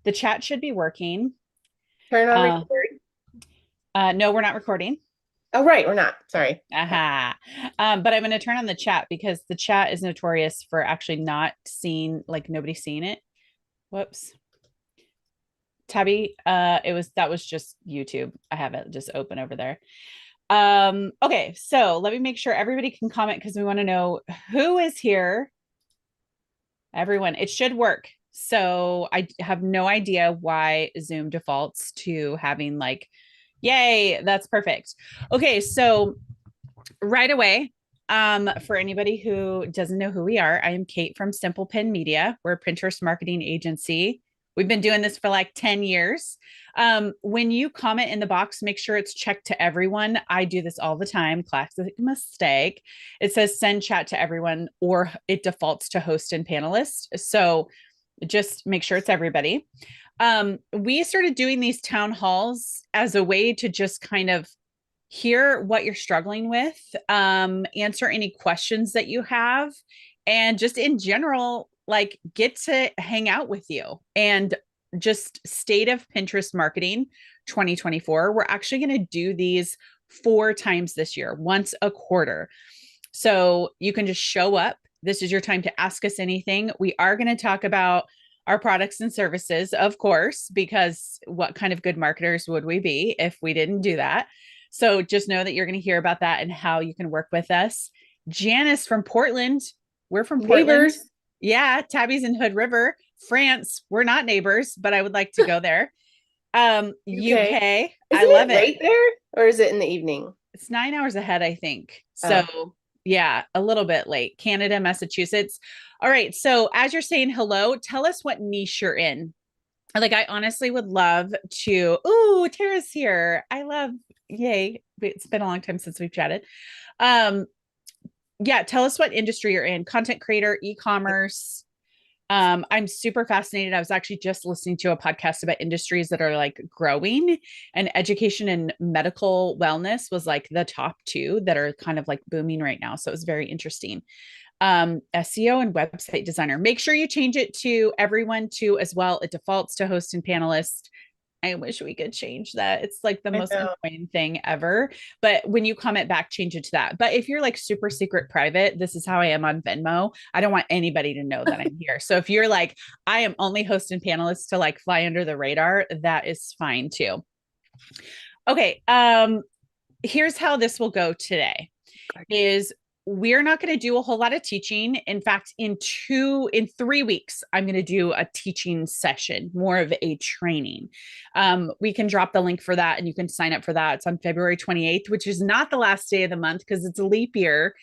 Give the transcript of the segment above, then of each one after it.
The chat should be working. Turn on Uh, record. no, we're not recording. Oh, right, we're not. Sorry. Aha. But I'm going to turn on the chat because the chat is notorious for actually not seeing, like nobody seeing it. Whoops. Tabby, that was just YouTube. I have it just open over there. Okay, so let me make sure everybody can comment because we want to know who is here. Everyone, it should work. So I have no idea why Zoom defaults to having like, yay, that's perfect. Okay, so right away, for anybody who doesn't know who we are, I am Kate from Simple Pin Media. We're a Pinterest marketing agency. We've been doing this for like 10 years. When you comment in the box, make sure it's checked to everyone. I do this all the time. Classic mistake. It says send chat to everyone, or it defaults to host and panelist. So just make sure it's everybody. We started doing these town halls as a way to just kind of hear what you're struggling with, answer any questions that you have, and just in general, like get to hang out with you. And just state of Pinterest marketing 2024. We're actually going to do these 4 times this year, once a quarter. So you can just show up. This is your time to ask us anything. We are going to talk about our products and services, of course, because what kind of good marketers would we be if we didn't do that? So just know that you're going to hear about that and how you can work with us. Janice from Portland. We're from Portland. Neighbors. Yeah, Tabby's in Hood River, France. We're not neighbors, but I would like to go there. UK. UK. I Isn't love it it. late there? Or is it in the evening? It's 9 hours ahead, I think. Oh, So yeah, a little bit late. Canada, Massachusetts. All right. So as you're saying hello, tell us what niche you're in. Like, I honestly would love to. Ooh, Tara's here. I love, yay. It's been a long time since we've chatted. Um, yeah, tell us what industry you're in. Content creator, e-commerce. I'm super fascinated. I was actually just listening to a podcast about industries that are like growing, and education and medical wellness was like the top two that are kind of like booming right now. So it was very interesting. SEO and website designer. Make sure you change it to everyone too as well. It defaults to host and panelist. I wish we could change that. It's like the I most know. annoying thing ever. But when you comment back, change it to that. But if you're like super secret private, this is how I am on Venmo. I don't want anybody to know that I'm here. So if you're like, I am only host and panelist to like fly under the radar, that is fine too. Okay. Here's how this will go today is we're not going to do a whole lot of teaching. In fact, in 3 weeks, I'm going to do a teaching session, more of a training. We can drop the link for that and you can sign up for that. It's on February 28th, which is not the last day of the month because it's a leap year.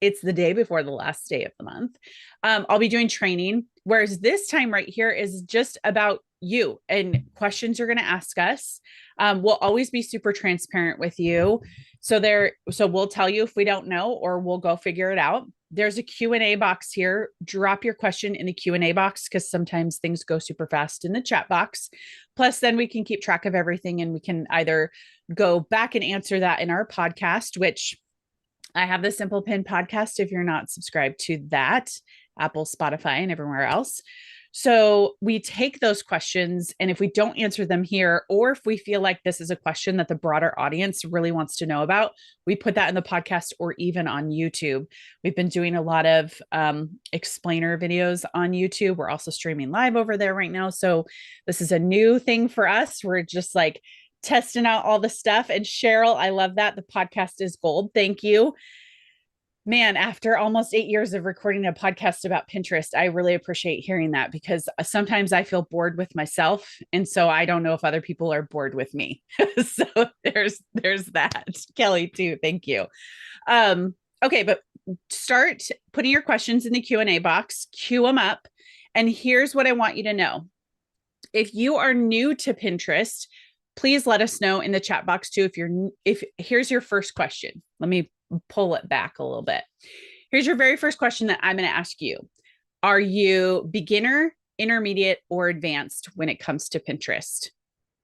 It's the day before the last day of the month. I'll be doing training, whereas this time right here is just about you and questions you're going to ask us. We'll always be super transparent with you. So we'll tell you if we don't know, or we'll go figure it out. There's a Q&A box here. Drop your question in the Q&A box because sometimes things go super fast in the chat box. Plus, then we can keep track of everything and we can either go back and answer that in our podcast, which I have the Simple Pin podcast if you're not subscribed to that, Apple, Spotify, and everywhere else. So we take those questions, and if we don't answer them here, or if we feel like this is a question that the broader audience really wants to know about, we put that in the podcast or even on YouTube. We've been doing a lot of explainer videos on YouTube. We're also streaming live over there right now. So this is a new thing for us. We're just like testing out all the stuff. And Cheryl, I love that. The podcast is gold. Thank you. Man, after almost 8 years of recording a podcast about Pinterest, I really appreciate hearing that because sometimes I feel bored with myself. And so I don't know if other people are bored with me. So there's that. Kelly too. Thank you. Okay, but start putting your questions in the Q&A box, queue them up. And here's what I want you to know. If you are new to Pinterest, please let us know in the chat box too. If here's your first question. Let me pull it back a little bit. Here's your very first question that I'm going to ask you. Are you beginner, intermediate, or advanced when it comes to Pinterest?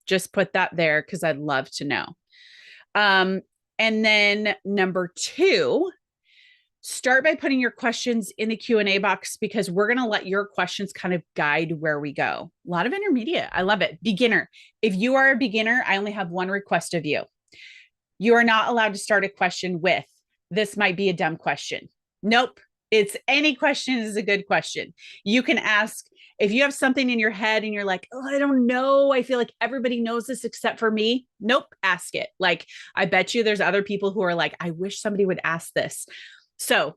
Just put that there because I'd love to know. And then number two, start by putting your questions in the Q&A box because we're going to let your questions kind of guide where we go. A lot of intermediate. I love it. Beginner. If you are a beginner, I only have one request of you. You are not allowed to start a question with, this might be a dumb question. Nope. It's any question is a good question. You can ask, if you have something in your head and you're like, oh, I don't know, I feel like everybody knows this except for me. Nope, ask it. Like, I bet you there's other people who are like, I wish somebody would ask this. So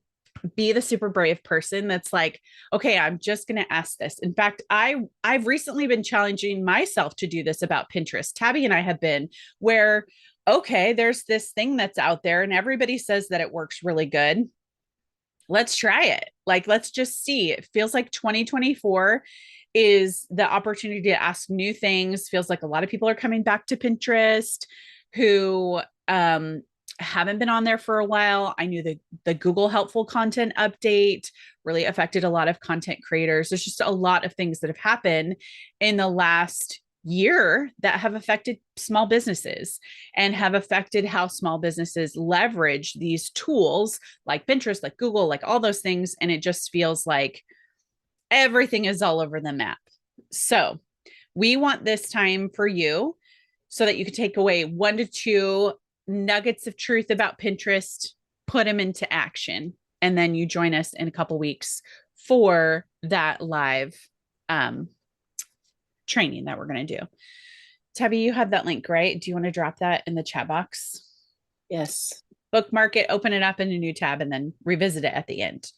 be the super brave person that's like, okay, I'm just going to ask this. In fact, I've recently been challenging myself to do this about Pinterest. Tabby and I have been where, okay, there's this thing that's out there and everybody says that it works really good. Let's try it. Like, let's just see. It feels like 2024 is the opportunity to ask new things. Feels like a lot of people are coming back to Pinterest who haven't been on there for a while. I knew the Google helpful content update really affected a lot of content creators. There's just a lot of things that have happened in the last year that have affected small businesses and have affected how small businesses leverage these tools like Pinterest, like Google, like all those things. And it just feels like everything is all over the map. So we want this time for you so that you can take away 1 to 2 nuggets of truth about Pinterest, put them into action, and then you join us in a couple weeks for that live training that we're going to do. Tabby, you have that link, right? Do you want to drop that in the chat box? Yes. Bookmark it, open it up in a new tab, and then revisit it at the end.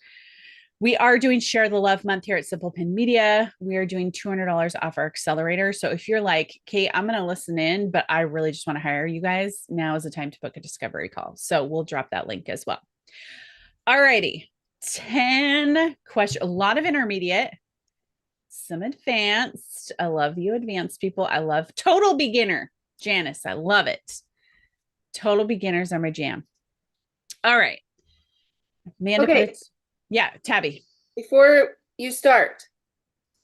We are doing Share the Love Month here at Simple Pin Media. We are doing $200 off our accelerator. So if you're like, Kate, I'm going to listen in, but I really just want to hire you guys, now is the time to book a discovery call. So we'll drop that link as well. All righty. 10 questions, a lot of intermediate, some advanced. I love you advanced people. I love total beginner. Janice, I love it. Total beginners are my jam. All right. Amanda, okay. Yeah, Tabby. Before you start,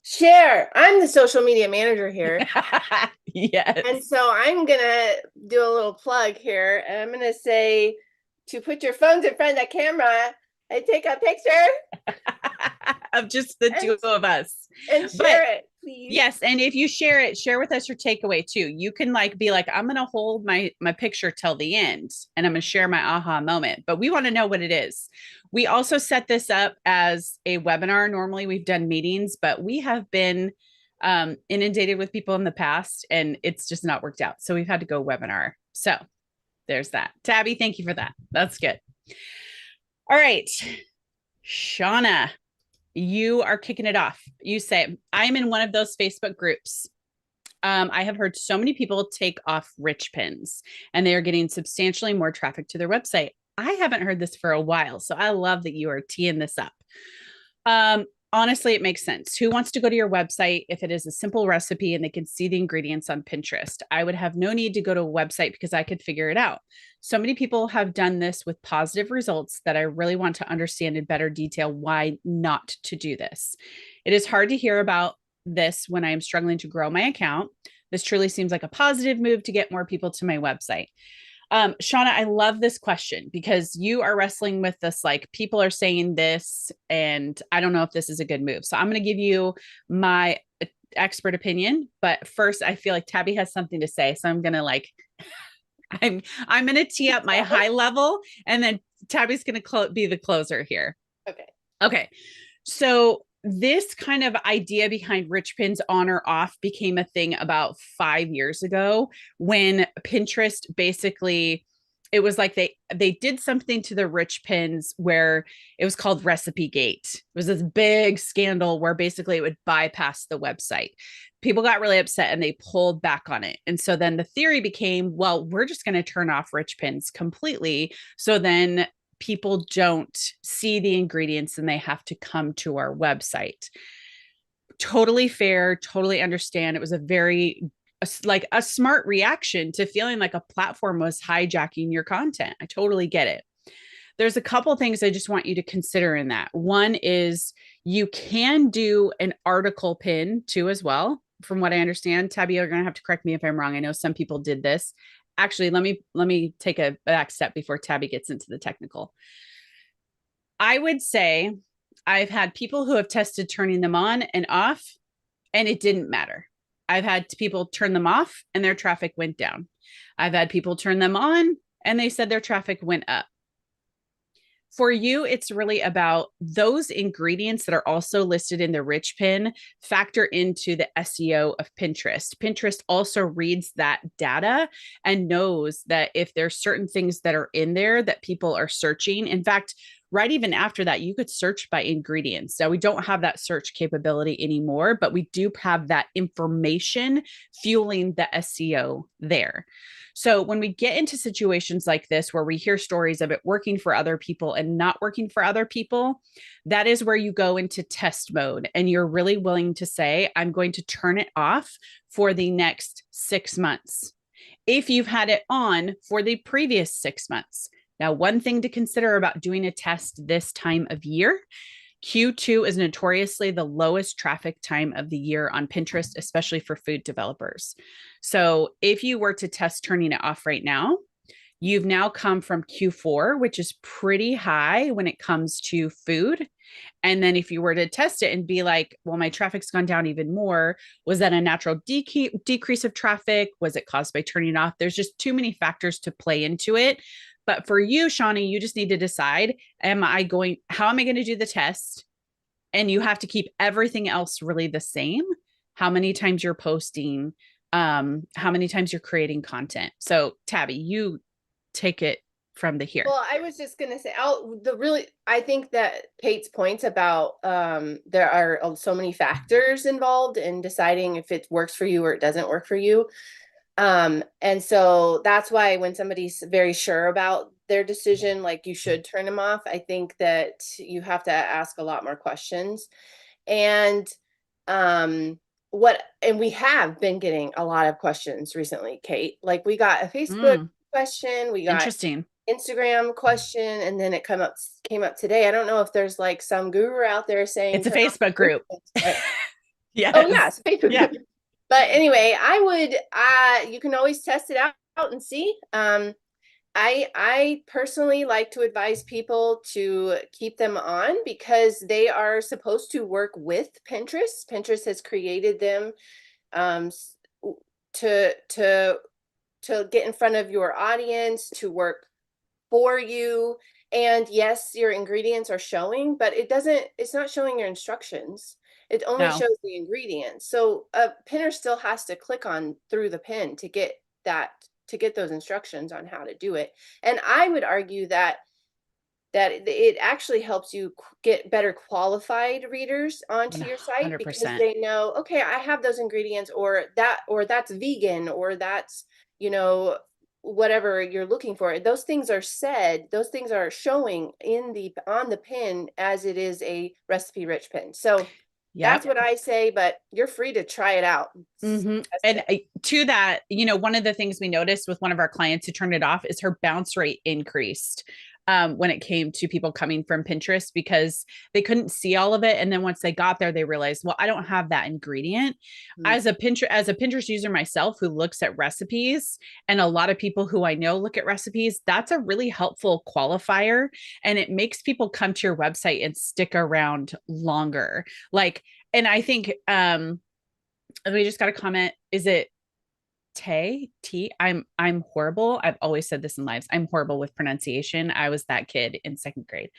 share. I'm the social media manager here. Yes. And so I'm going to do a little plug here. And I'm going to say to put your phones in front of the camera and take a picture of just the two of us. And share it, please. Yes. And if you share it, share with us your takeaway too. You can like be like, I'm going to hold my picture till the end and I'm going to share my aha moment, but we want to know what it is. We also set this up as a webinar. Normally we've done meetings, but we have been inundated with people in the past and it's just not worked out. So we've had to go webinar. So there's that. Tabby, thank you for that. That's good. All right. Shauna, you are kicking it off. You say, I'm in one of those Facebook groups. I have heard so many people take off rich pins and they are getting substantially more traffic to their website. I haven't heard this for a while, so I love that you are teeing this up. Honestly, it makes sense. Who wants to go to your website if it is a simple recipe and they can see the ingredients on Pinterest? I would have no need to go to a website because I could figure it out. So many people have done this with positive results that I really want to understand in better detail why not to do this. It is hard to hear about this when I am struggling to grow my account. This truly seems like a positive move to get more people to my website. Shauna, I love this question because you are wrestling with this, like people are saying this, and I don't know if this is a good move. So I'm going to give you my expert opinion, but first I feel like Tabby has something to say. So I'm going to I'm going to tee up my high level and then Tabby's going to be the closer here. Okay. So this kind of idea behind rich pins on or off became a thing about 5 years ago when Pinterest basically, it was like they did something to the rich pins where it was called Recipe Gate. It was this big scandal where basically it would bypass the website. People got really upset and they pulled back on it. And so then the theory became, well, we're just going to turn off rich pins completely. So then people don't see the ingredients and they have to come to our website. Totally fair, totally understand. It was a very a smart reaction to feeling like a platform was hijacking your content. I totally get it. There's a couple things I just want you to consider in that. One is you can do an article pin too as well. From what I understand, Tabby, you're going to have to correct me if I'm wrong. I know some people did this. Actually, let me take a back step before Tabby gets into the technical. I would say I've had people who have tested turning them on and off, and it didn't matter. I've had people turn them off and their traffic went down. I've had people turn them on and they said their traffic went up. For you, it's really about those ingredients that are also listed in the rich pin factor into the SEO of Pinterest. Pinterest also reads that data and knows that if there's certain things that are in there that people are searching. In fact, right even after that, you could search by ingredients. Now, we don't have that search capability anymore, but we do have that information fueling the SEO there. So when we get into situations like this, where we hear stories of it working for other people and not working for other people, that is where you go into test mode and you're really willing to say, I'm going to turn it off for the next 6 months. If you've had it on for the previous 6 months. Now, one thing to consider about doing a test this time of year, Q2 is notoriously the lowest traffic time of the year on Pinterest, especially for food developers. So if you were to test turning it off right now, you've now come from Q4, which is pretty high when it comes to food. And then if you were to test it and be like, well, my traffic's gone down even more, was that a natural decrease of traffic? Was it caused by turning off? There's just too many factors to play into it. But for you, Shawnee, you just need to decide, how am I going to do the test? And you have to keep everything else really the same. How many times you're posting, how many times you're creating content. So Tabby, you take it from the here. Well, I was just gonna say, I think that Kate's points about there are so many factors involved in deciding if it works for you or it doesn't work for you. And so that's why when somebody's very sure about their decision, like you should turn them off, I think that you have to ask a lot more questions. And and we have been getting a lot of questions recently, Kate. Like we got a Facebook question, we got Interesting. Instagram question, and then it came up today. I don't know if there's like some guru out there saying It's a Facebook group. Yes. Oh yeah, it's a Facebook Yeah. group. But anyway, you can always test it out and see. I personally like to advise people to keep them on because they are supposed to work with Pinterest. Pinterest has created them to get in front of your audience, to work for you. And yes, your ingredients are showing, but it's not showing your instructions. It only shows the ingredients. So a pinner still has to click on through the pin to get those instructions on how to do it. And I would argue that it actually helps you get better qualified readers onto your site 100%. because they know, okay, I have those ingredients, or that's vegan, or that's, whatever you're looking for. Those things are showing on the pin as it is a recipe rich pin. So that's what I say, but you're free to try it out. And to that, one of the things we noticed with one of our clients who turned it off is her bounce rate increased when it came to people coming from Pinterest because they couldn't see all of it. And then once they got there, they realized, well, I don't have that ingredient. As a Pinterest user myself who looks at recipes, and a lot of people who I know look at recipes, that's a really helpful qualifier. And it makes people come to your website and stick around longer. And I think we just got a comment. Is it I'm horrible. I've always said this in lives. I'm horrible with pronunciation. I was that kid in second grade.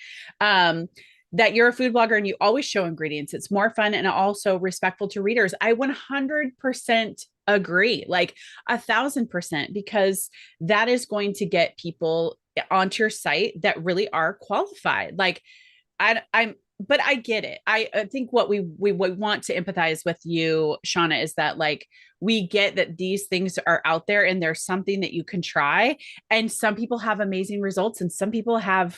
That you're a food blogger and you always show ingredients. It's more fun and also respectful to readers. I 100% agree, like 1,000%, because that is going to get people onto your site that really are qualified. But I get it. I think what we want to empathize with you, Shauna, is that we get that these things are out there and there's something that you can try. And some people have amazing results and some people have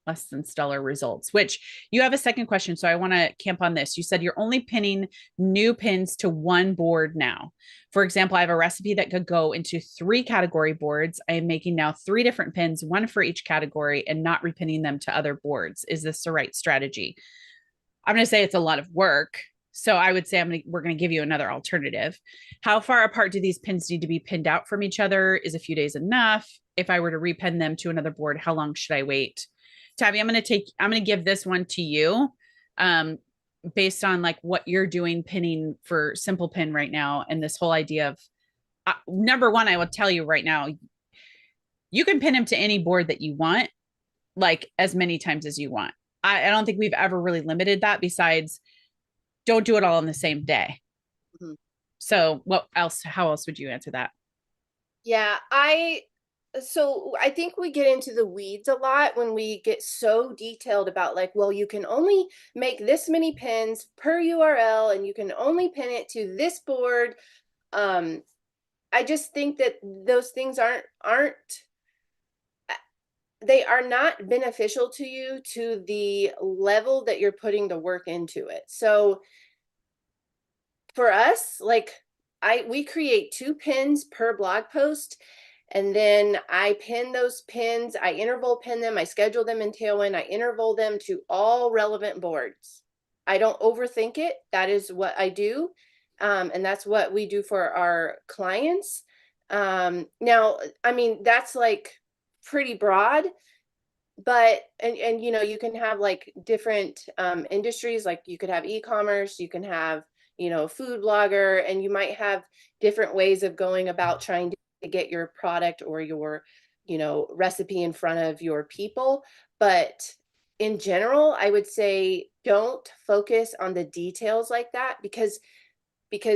less than stellar results, which you have a second question. So I want to camp on this. You said you're only pinning new pins to one board now. For example, I have a recipe that could go into 3 category boards. I am making now 3 different pins, one for each category, and not repinning them to other boards. Is this the right strategy? I'm going to say it's a lot of work. So I would say we're going to give you another alternative. How far apart do these pins need to be pinned out from each other? Is a few days enough? If I were to repin them to another board, how long should I wait? Tabby, I'm going to give this one to you. Um, based on like what you're doing pinning for Simple Pin right now. And this whole idea of number one, I will tell you right now, you can pin him to any board that you want, like as many times as you want. I don't think we've ever really limited that besides don't do it all on the same day. Mhm. So how else would you answer that? Yeah, so I think we get into the weeds a lot when we get so detailed about like, well, you can only make this many pins per URL and you can only pin it to this board. Um, I just think that those things aren't they are not beneficial to you to the level that you're putting the work into it. So for us, like we create 2 pins per blog post, and then I pin those pins, I interval pin them, I schedule them in Tailwind, I interval them to all relevant boards. I don't overthink it. That is what I do. And that's what we do for our clients. Now, I mean, that's like pretty broad, but and you know, you can have like different industries, like you could have e-commerce, you can have, you know, food blogger, and you might have different ways of going about trying to get your product or your, you know, recipe in front of your people. But in general, I would say don't focus on the details like that, because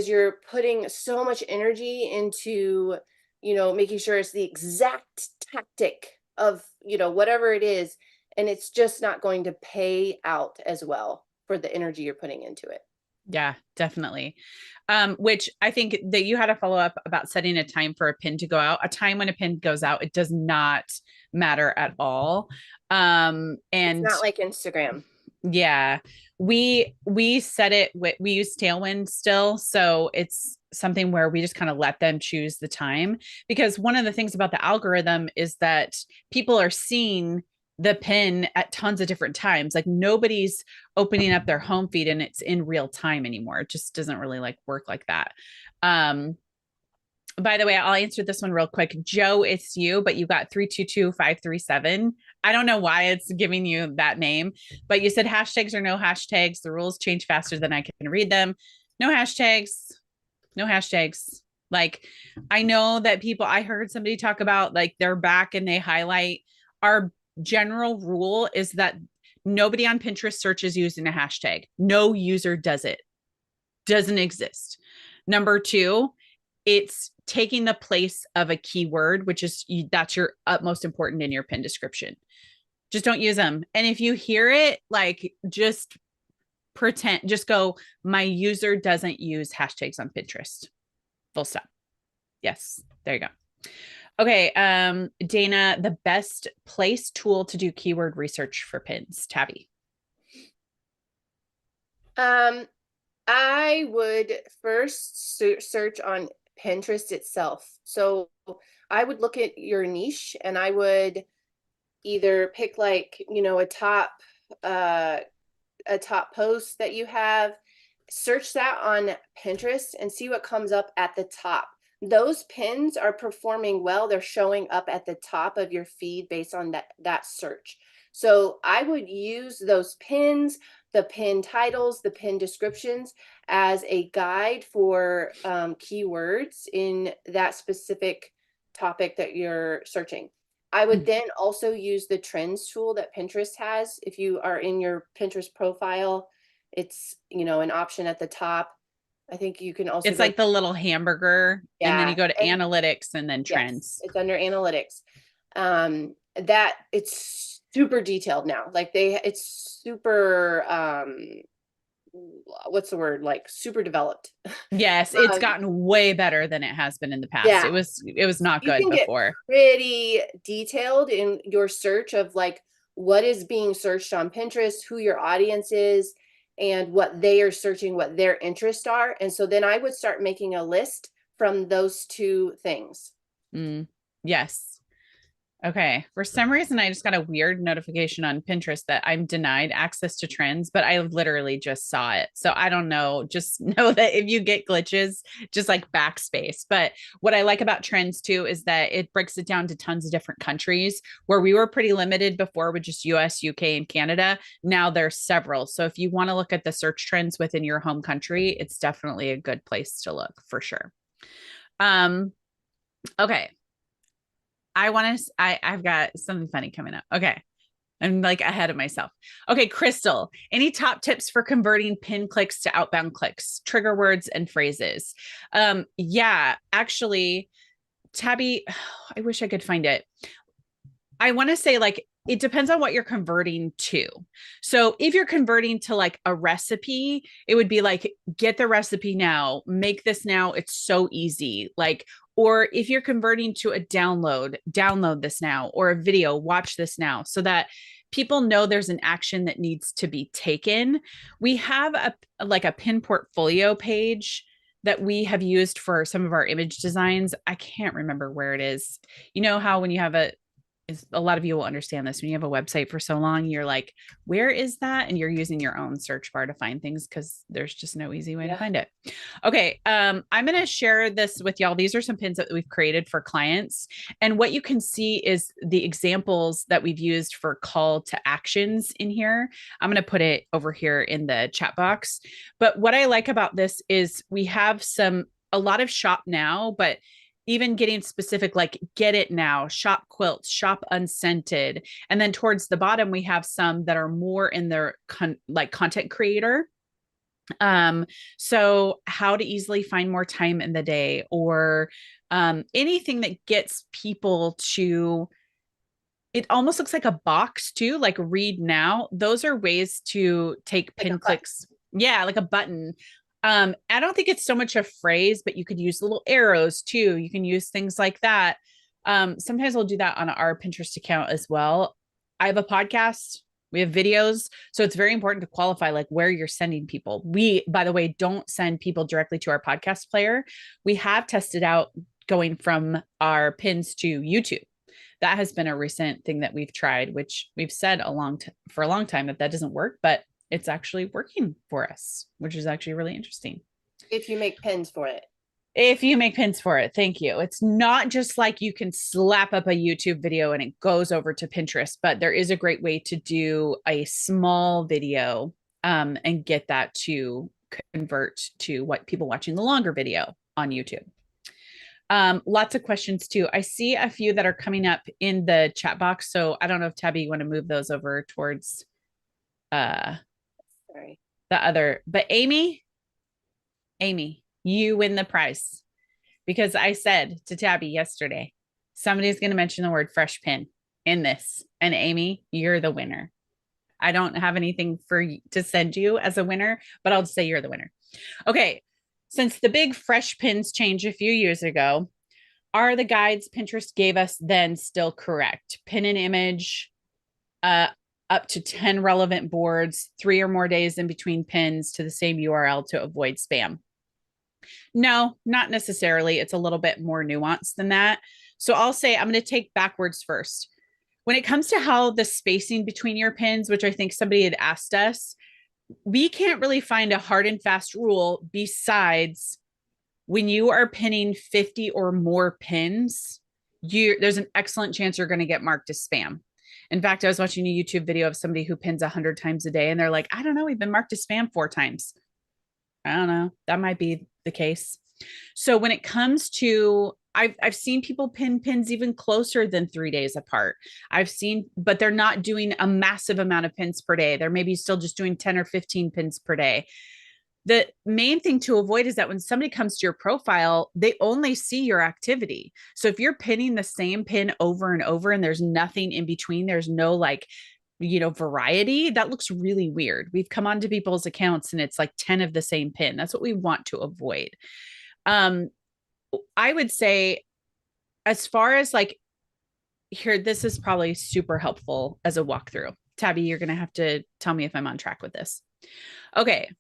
you're putting so much energy into, you know, making sure it's the exact tactic of, you know, whatever it is, and it's just not going to pay out as well for the energy you're putting into it. Yeah, definitely. Which I think that you had a follow up about setting a time for a pin to go out. A time when a pin goes out, it does not matter at all. It's And not like Instagram. yeah, we set it with we use Tailwind still, so it's something where we just kind of let them choose the time because one of the things about the algorithm is that people are seeing the pin at tons of different times. Like nobody's opening up their home feed and it's in real time anymore. It just doesn't really like work like that. Um, by the way, I'll answer this one real quick. Joe, it's you, but you got 322537. I don't know why it's giving you that name, but you said hashtags or no hashtags. The rules change faster than I can read them. No hashtags, no hashtags. Like, I know that I heard somebody talk about like they're back and they highlight. Our general rule is that nobody on Pinterest searches using a hashtag. No user does it, doesn't exist. Number two, it's taking the place of a keyword, which is that's your utmost important in your pin description. Just don't use them. And if you hear it, like just pretend, just go, my user doesn't use hashtags on Pinterest. Full stop. Yes, there you go. Okay, Dana, the best place tool to do keyword research for pins, Tabby. I would first search on Pinterest itself. So I would look at your niche and I would either pick like, you know, uh a top post that you have, search that on Pinterest and see what comes up at the top. Those pins are performing well. They're showing up at the top of your feed based on that search. So I would use those pins, the pin titles, the pin descriptions as a guide for keywords in that specific topic that you're searching. I would then also use the trends tool that Pinterest has. If you are in your Pinterest profile, it's, you know, an option at the top. I think you can also It's go, like the little hamburger, and then you yeah, go to and analytics and then yes, trends. it's under analytics. That it's super detailed now. Like it's super what's the word? Like super developed. Yes, it's Um, gotten way better than it has been in the past. yeah, It was not you good can get before. pretty detailed in your search of like what is being searched on Pinterest, who your audience is, and what they are searching, what their interests are. And so then I would start making a list from those two things. Mm, yes. Okay. For some reason, I just got a weird notification on Pinterest that I'm denied access to trends, but I literally just saw it. So I don't know. Just know that if you get glitches, just like backspace. But what I like about trends too is that it breaks it down to tons of different countries where we were pretty limited before with just US, UK, and Canada. Now there's several. So if you want to look at the search trends within your home country, it's definitely a good place to look for sure. Um, okay. I've got something funny coming up. Okay. I'm like ahead of myself. Okay, Crystal, any top tips for converting pin clicks to outbound clicks, trigger words and phrases? Yeah, actually, Tabby, I wish I could find it. I want to say like it depends on what you're converting to. So if you're converting to like a recipe, it would be like get the recipe now, make this now, it's so easy. Like or if you're converting to a download this now, or a video, watch this now, so that people know there's an action that needs to be taken. We have a like a pin portfolio page that we have used for some of our image designs. I can't remember where it is. You know how when you have a lot of you will understand this when you have a website for so long, you're like, where is that? And you're using your own search bar to find things because there's just no easy way to find it. Okay. I'm going to share this with y'all. These are some pins that we've created for clients. And what you can see is the examples that we've used for call to actions in here. I'm going to put it over here in the chat box. But what I like about this is we have a lot of shop now, but even getting specific, like get it now, shop quilts, shop unscented. And then towards the bottom, we have some that are more in their like content creator. So how to easily find more time in the day, or anything that gets people to, it almost looks like a box too, like read now. Those are ways to take pin clicks. Yeah, like a button. I don't think it's so much a phrase, but you could use little arrows too. You can use things like that. Sometimes we'll do that on our Pinterest account as well. I have a podcast. We have videos. So it's very important to qualify like where you're sending people. We, by the way, don't send people directly to our podcast player. We have tested out going from our pins to YouTube. That has been a recent thing that we've tried, which we've said for a long time that doesn't work, but it's actually working for us, which is actually really interesting. If you make pins for it. If you make pins for it, thank you. It's not just like you can slap up a YouTube video and it goes over to Pinterest, but there is a great way to do a small video and get that to convert to what people watching the longer video on YouTube. Lots of questions too. I see a few that are coming up in the chat box. So I don't know if Tabby, you want to move those over towards Sorry. the other, but Amy, you win the prize because I said to Tabby yesterday, somebody's going to mention the word fresh pin in this. And Amy, you're the winner. I don't have anything to send you as a winner, but I'll just say you're the winner. Okay. Since the big fresh pins change a few years ago, are the guides Pinterest gave us then still correct? Pin an image, up to 10 relevant boards, 3 or more days in between pins to the same URL to avoid spam. No, not necessarily. It's a little bit more nuanced than that. So I'll say I'm going to take backwards first. When it comes to how the spacing between your pins, which I think somebody had asked us, we can't really find a hard and fast rule besides when you are pinning 50 or more pins, there's an excellent chance you're going to get marked as spam. In fact, I was watching a YouTube video of somebody who pins 100 times a day and they're like, I don't know, we've been marked as spam 4 times. I don't know. That might be the case. So when it comes to, I've seen people pin pins even closer than 3 days apart. But they're not doing a massive amount of pins per day. They're maybe still just doing 10 or 15 pins per day. The main thing to avoid is that when somebody comes to your profile, they only see your activity. So if you're pinning the same pin over and over and there's nothing in between, there's no like, variety, that looks really weird. We've come onto people's accounts and it's like 10 of the same pin. That's what we want to avoid. I would say as far as like here, this is probably super helpful as a walkthrough. Tabby, you're going to have to tell me if I'm on track with this. Okay.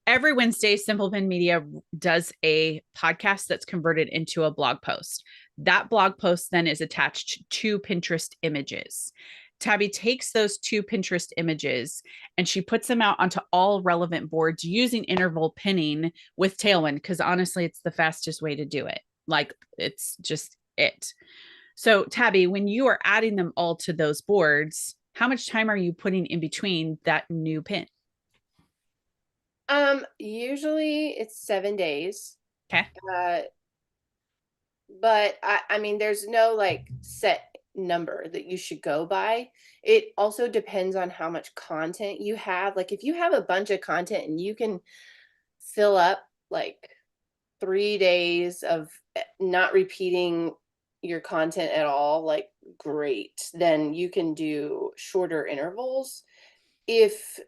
every Wednesday, Simple Pin Media does a podcast that's converted into a blog post. That blog post then is attached to Pinterest images. Tabby takes those two Pinterest images and she puts them out onto all relevant boards using interval pinning with Tailwind, because honestly, it's the fastest way to do it. Like, it's just it. So, Tabby, when you are adding them all to those boards, how much time are you putting in between that new pin? Usually it's 7 days. Okay. Uh, but I mean, there's no like set number that you should go by. It also depends on how much content you have. Like if you have a bunch of content and you can fill up like 3 days of not repeating your content at all, like great, then you can do shorter intervals. If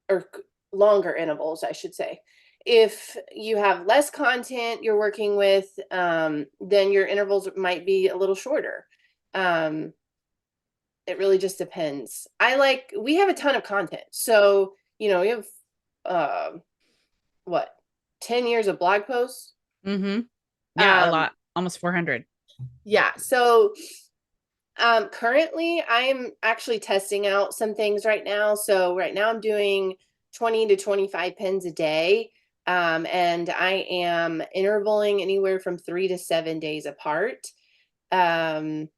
or longer intervals, I should say. If you have less content you're working with, then your intervals might be a little shorter. Um, it really just depends. We have a ton of content. So, we have, what, 10 years of blog posts? Mm-hmm. Yeah, a Um, lot, almost 400. yeah. So, currently I'm actually testing out some things right now. So right now I'm doing 20 to 25 pins a day. And I am intervaling anywhere from 3 to 7 days apart. And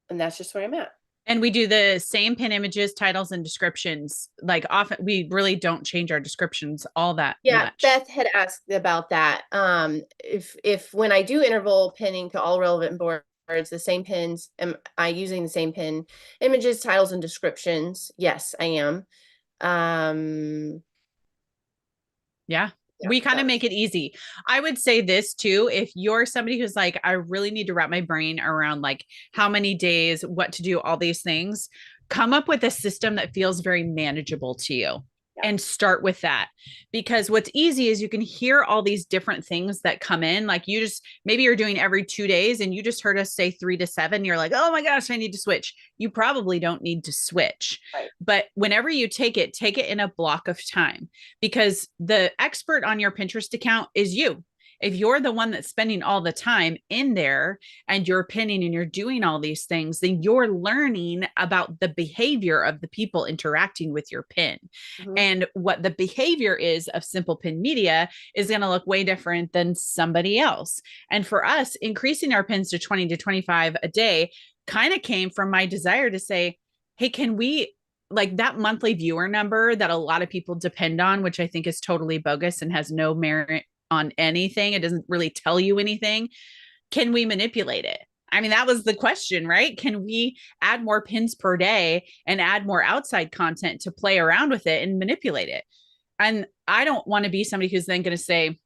that's just where I'm at. And we do the same pin images, titles, and descriptions. Like, often we really don't change our descriptions all that Yeah, much. Beth had asked about that. If when I do interval pinning to all relevant boards, the same pins, am I using the same pin images, titles, and descriptions? Yes, I am. Um, Yeah. yeah, We kind that of was make it easy. I would say this too. If you're somebody who's like, I really need to wrap my brain around like how many days, what to do, all these things, come up with a system that feels very manageable to you yeah. and start with that. Because what's easy is you can hear all these different things that come in. Like, you just, maybe you're doing every 2 days and you just heard us say 3 to 7. You're like, oh my gosh, I need to switch. You probably don't need to switch. Right. But whenever you take it in a block of time, because the expert on your Pinterest account is you. If you're the one that's spending all the time in there and you're pinning and you're doing all these things, then you're learning about the behavior of the people interacting with your pin. Mhm. And what the behavior is of Simple Pin Media is going to look way different than somebody else. And for us, increasing our pins to 20 to 25 a day kind of came from my desire to say, hey, can we, like, that monthly viewer number that a lot of people depend on, which I think is totally bogus and has no merit on anything. It doesn't really tell you anything. Can we manipulate it? I mean, that was the question, right? Can we add more pins per day and add more outside content to play around with it and manipulate it? And I don't want to be somebody who's then going to say,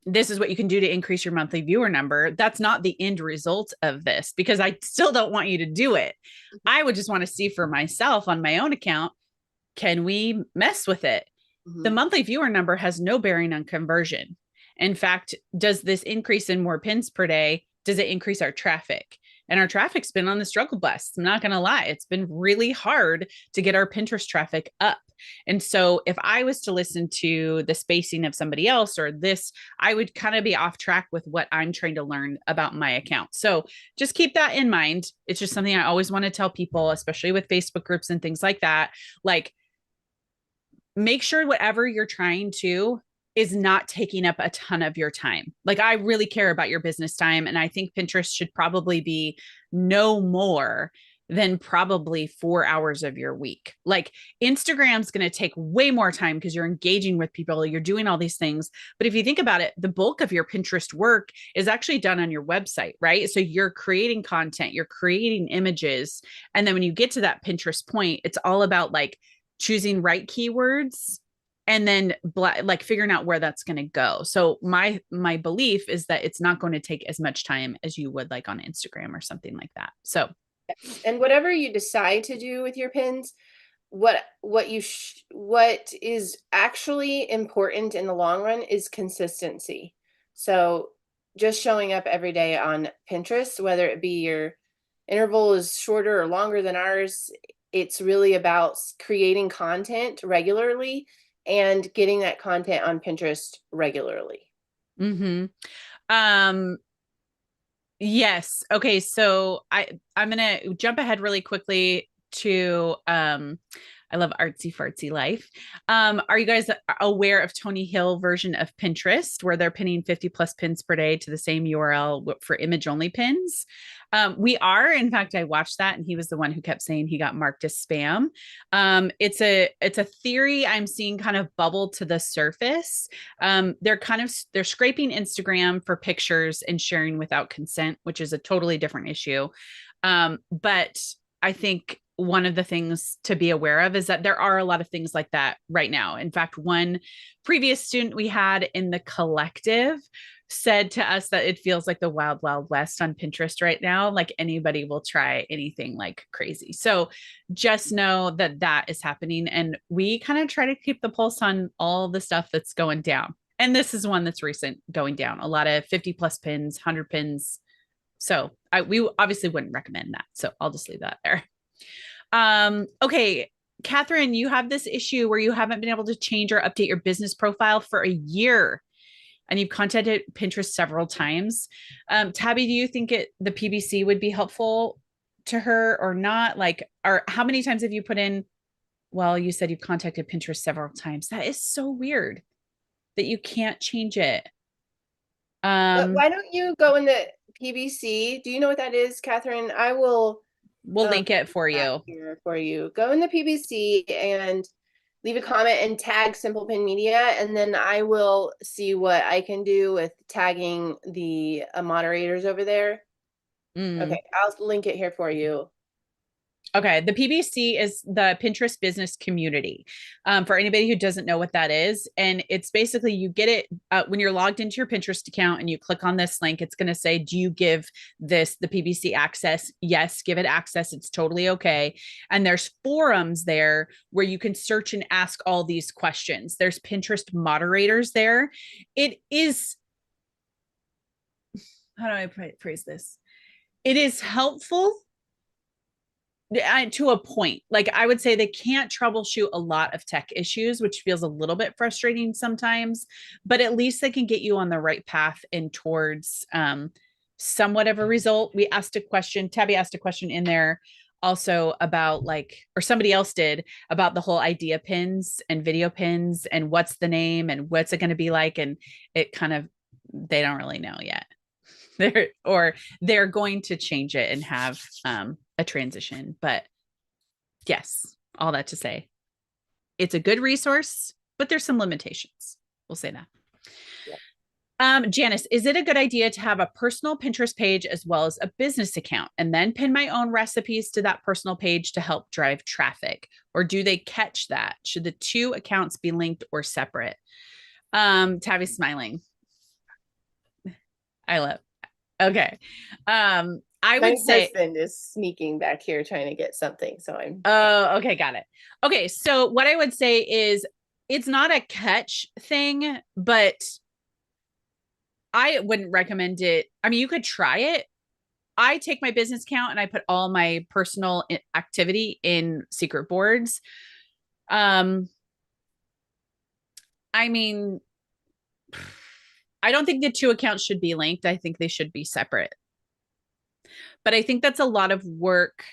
this is what you can do to increase your monthly viewer number. That's not the end result of this, because I still don't want you to do it. I would just want to see for myself on my own account, can we mess with it? The Mhm. monthly viewer number has no bearing on conversion. In fact, does this increase in more pins per day? Does it increase our traffic? And our traffic's been on the struggle bus. I'm not going to lie. It's been really hard to get our Pinterest traffic up. And so if I was to listen to the spacing of somebody else or this, I would kind of be off track with what I'm trying to learn about my account. So just keep that in mind. It's just something I always want to tell people, especially with Facebook groups and things like that. Like, make sure whatever you're trying to is not taking up a ton of your time. Like, I really care about your business time. And I think Pinterest should probably be no more than probably 4 hours of your week. Like, Instagram's going to take way more time because you're engaging with people, you're doing all these things. But if you think about it, the bulk of your Pinterest work is actually done on your website, right? So you're creating content, you're creating images. And then when you get to that Pinterest point, it's all about like choosing right keywords and then like figuring out where that's going to go. So my belief is that it's not going to take as much time as you would like on Instagram or something like that. So And whatever you decide to do with your pins, what is actually important in the long run is consistency. So just showing up every day on Pinterest, whether it be your interval is shorter or longer than ours, it's really about creating content regularly and getting that content on Pinterest regularly. Mm-hmm. Um, yes. Okay. So I'm gonna jump ahead really quickly to I love artsy fartsy life. Are you guys aware of Tony Hill version of Pinterest where they're pinning 50 plus pins per day to the same URL for image only pins? We are. In fact, I watched that and he was the one who kept saying he got marked as spam. It's a theory I'm seeing kind of bubble to the surface. They're scraping Instagram for pictures and sharing without consent, which is a totally different issue. But I think one of the things to be aware of is that there are a lot of things like that right now. In fact, one previous student we had in the collective said to us that it feels like the wild, wild west on Pinterest right now. Like anybody will try anything like crazy. So just know that that is happening. And we kind of try to keep the pulse on all the stuff that's going down. And this is one that's recent going down. A lot of 50 plus pins, 100 pins. So we obviously wouldn't recommend that. So I'll just leave that there. Okay, Catherine, you have this issue where you haven't been able to change or update your business profile for a year and you've contacted Pinterest several times. Tabby, do you think the PBC would be helpful to her or not? Like, or how many times have you put in? Well, you said you've contacted Pinterest several times. That is so weird that you can't change it. But why don't you go in the PBC? Do you know what that is, Catherine? I will We'll link it for you. here for you. Go in the PBC and leave a comment and tag Simple Pin Media, and then I will see what I can do with tagging the moderators over there. Okay, I'll link it here for you. Okay, the PBC is the Pinterest business community. For anybody who doesn't know what that is, and it's basically you get it when you're logged into your Pinterest account and you click on this link. It's going to say, "Do you give the PBC access?" Yes, give it access. It's totally okay. And there's forums there where you can search and ask all these questions. There's Pinterest moderators there. It is, how do I phrase this? It is helpful to a point. Like I would say they can't troubleshoot a lot of tech issues, which feels a little bit frustrating sometimes, but at least they can get you on the right path and towards somewhat of a result. We asked a question, Tabby asked a question in there also about like, or somebody else did, about the whole idea pins and video pins and what's the name and what's it going to be like. And it kind of, they don't really know yet. They're going to change it and have a transition. But yes, all that to say, it's a good resource, but there's some limitations. We'll say that. Janice, is it a good idea to have a personal Pinterest page as well as a business account and then pin my own recipes to that personal page to help drive traffic? Or do they catch that? Should the two accounts be linked or separate? Tabby's smiling. I love. Okay. I would say my husband is sneaking back here trying to get something. So I'm okay, got it. Okay, so what I would say is it's not a catch thing, but I wouldn't recommend it. I mean, you could try it. I take my business account and I put all my personal activity in secret boards. I mean, I don't think the two accounts should be linked. I think they should be separate. But I think that's a lot of work.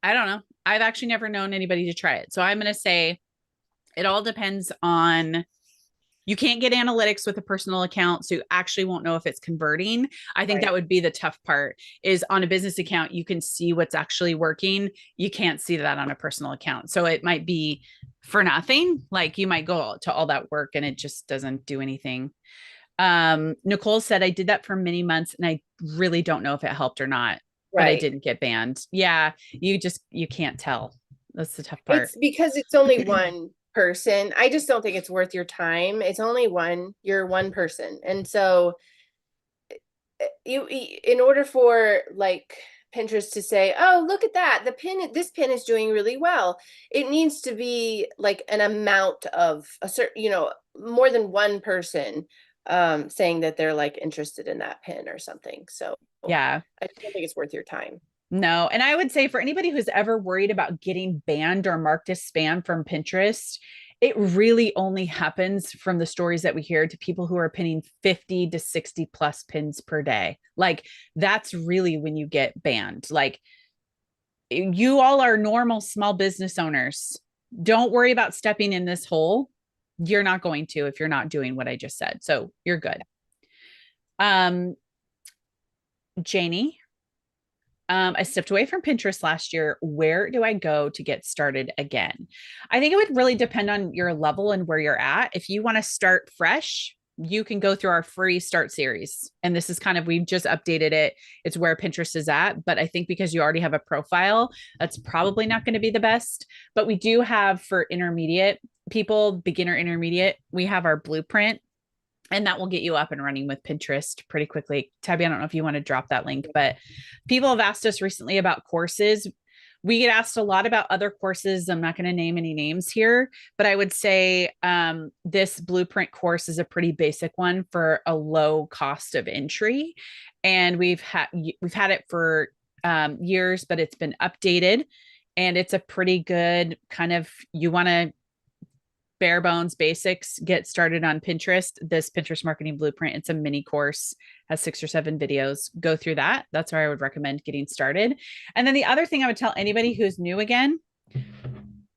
I don't know. I've actually never known anybody to try it. So I'm going to say it all depends on, you can't get analytics with a personal account. So you actually won't know if it's converting. I think that would be the tough part. Is on a business account, you can see what's actually working. You can't see that on a personal account. So it might be for nothing. Like you might go to all that work and it just doesn't do anything. Nicole said, I did that for many months and I really don't know if it helped or not, but I didn't get banned. Yeah. You can't tell. That's the tough part. It's because it's only one person. I just don't think it's worth your time. It's only you're one person. And so in order for like Pinterest to say, oh, look at that, this pin is doing really well, it needs to be like an amount of a certain, more than one person saying that they're like interested in that pin or something. So yeah, I don't think it's worth your time. No. And I would say for anybody who's ever worried about getting banned or marked as spam from Pinterest, it really only happens from the stories that we hear to people who are pinning 50 to 60 plus pins per day. Like that's really when you get banned. Like you all are normal small business owners. Don't worry about stepping in this hole. You're not going to if you're not doing what I just said. So you're good. Um, Janie, I stepped away from Pinterest last year. Where do I go to get started again? I think it would really depend on your level and where you're at. If you want to start fresh, you can go through our free start series. And this is kind of, we've just updated it. It's where Pinterest is at. But I think because you already have a profile, that's probably not going to be the best. But we do have for intermediate people, beginner intermediate, we have our blueprint and that will get you up and running with Pinterest pretty quickly. Tabby, I don't know if you want to drop that link, but people have asked us recently about courses. We get asked a lot about other courses. I'm not going to name any names here, but I would say this blueprint course is a pretty basic one for a low cost of entry, and we've had it for years, but it's been updated, and it's a pretty good kind of you want to bare bones basics, get started on Pinterest. This Pinterest marketing blueprint, it's a mini course, has 6 or 7 videos. Go through that. That's where I would recommend getting started. And then the other thing I would tell anybody who's new again,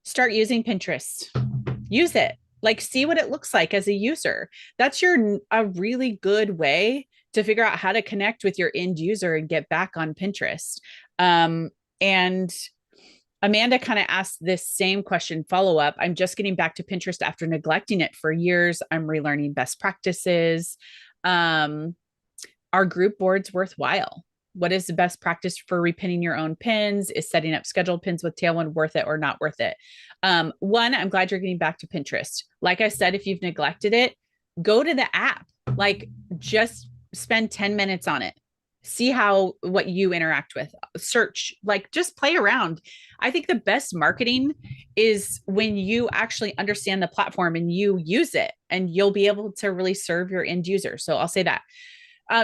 start using Pinterest. Use it. Like see what it looks like as a user. That's a really good way to figure out how to connect with your end user and get back on Pinterest. And Amanda kind of asked this same question follow up. I'm just getting back to Pinterest after neglecting it for years. I'm relearning best practices. Are group boards worthwhile? What is the best practice for repinning your own pins? Is setting up scheduled pins with Tailwind worth it or not worth it? One, I'm glad you're getting back to Pinterest. Like I said, if you've neglected it, go to the app. Like just spend 10 minutes on it. See what you interact with. Search, like just play around. I think the best marketing is when you actually understand the platform and you use it, and you'll be able to really serve your end user. So I'll say that.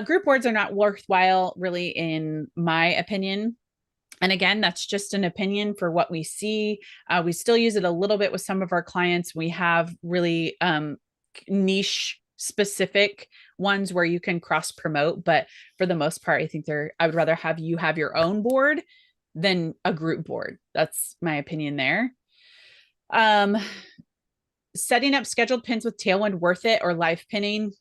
Group boards are not worthwhile, really, in my opinion. And again, that's just an opinion for what we see. We still use it a little bit with some of our clients. We have really niche specific ones where you can cross promote, but for the most part, I think I would rather have you have your own board than a group board. That's my opinion there. Setting up scheduled pins with Tailwind worth it or live pinning?